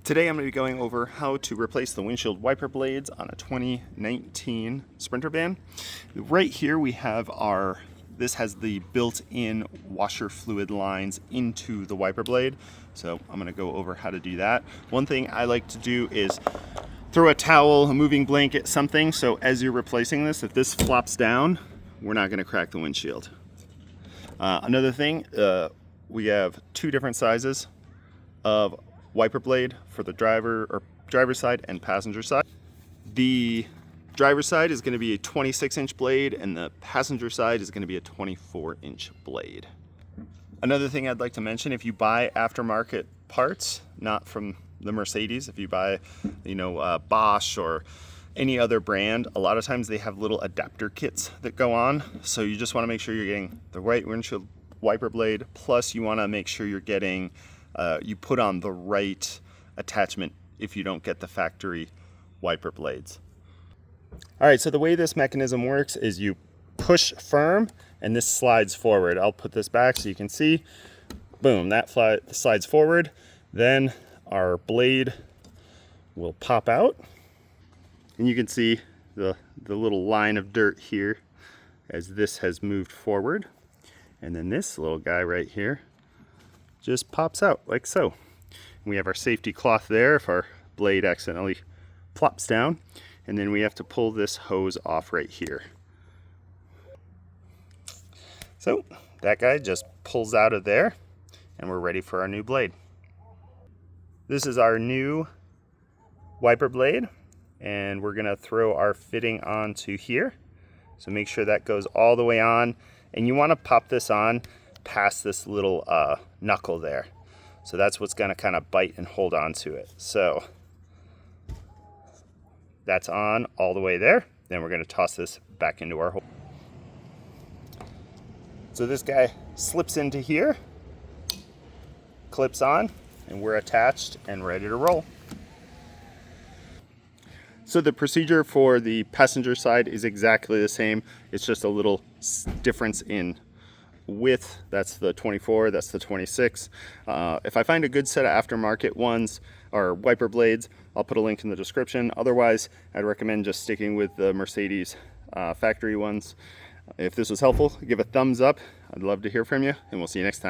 Today I'm going to be going over how to replace the windshield wiper blades on a 2019 Sprinter van. Right here we have this has the built-in washer fluid lines into the wiper blade. So I'm going to go over how to do that. One thing I like to do is throw a towel, a moving blanket, something, so as you're replacing this, if this flops down, we're not going to crack the windshield. Another thing, we have two different sizes of wiper blade for the driver's side and passenger side. The driver's side is going to be a 26-inch blade and the passenger side is going to be a 24-inch blade. Another thing I'd like to mention, if you buy aftermarket parts, not from the Mercedes, if you buy, Bosch or any other brand, a lot of times they have little adapter kits that go on. So you just want to make sure you're getting the right windshield wiper blade, plus you want to make sure you're getting you put on the right attachment if you don't get the factory wiper blades. All right, so the way this mechanism works is you push firm and this slides forward. I'll put this back so you can see. Boom, that slides forward. Then our blade will pop out. And you can see the little line of dirt here as this has moved forward. And then this little guy right here just pops out like so. We have our safety cloth there if our blade accidentally plops down, and then we have to pull this hose off right here. So that guy just pulls out of there and we're ready for our new blade. This is our new wiper blade and we're gonna throw our fitting onto here. So make sure that goes all the way on, and you want to pop this on past this little knuckle there. So that's what's going to kind of bite and hold on to it. So that's on all the way there. Then we're going to toss this back into our hole. So this guy slips into here, clips on, and we're attached and ready to roll. So the procedure for the passenger side is exactly the same. It's just a little difference in width. That's the 24, that's the 26. If I find a good set of aftermarket ones or wiper blades, I'll put a link in the description. Otherwise, I'd recommend just sticking with the Mercedes factory ones. If this was helpful, give a thumbs up. I'd love to hear from you, and we'll see you next time.